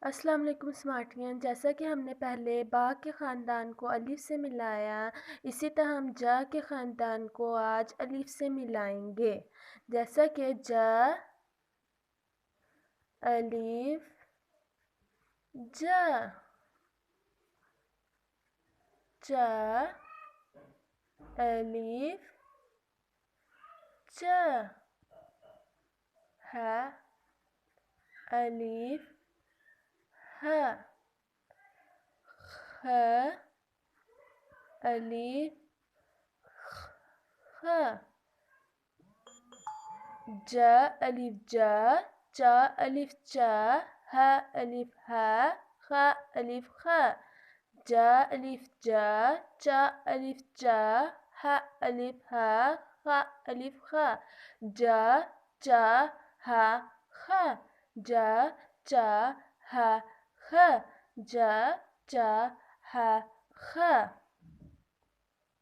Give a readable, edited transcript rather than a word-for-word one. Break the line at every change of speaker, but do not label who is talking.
अस्सलाम वालेकुम स्मार्टियन। जैसा कि हमने पहले बा के ख़ानदान को अलिफ से मिलाया, इसी तरह हम जा के ख़ानदान को आज अलिफ से मिलाएंगे। जैसा कि जा, अलिफ, जा, जा, अलिफ, जा, हा, अलिफ, हा, ख, अलिफ, ख, जा अलिफ जा, चा अलिफ चा, हा अलिफ हा, खा अलिफ खा, जा अलिफ जा, चा अलिफ चा, हा अलिफ हा, खा अलिफ खा, जा चा हा खा, जा चा हा खा, जा चा हा खा।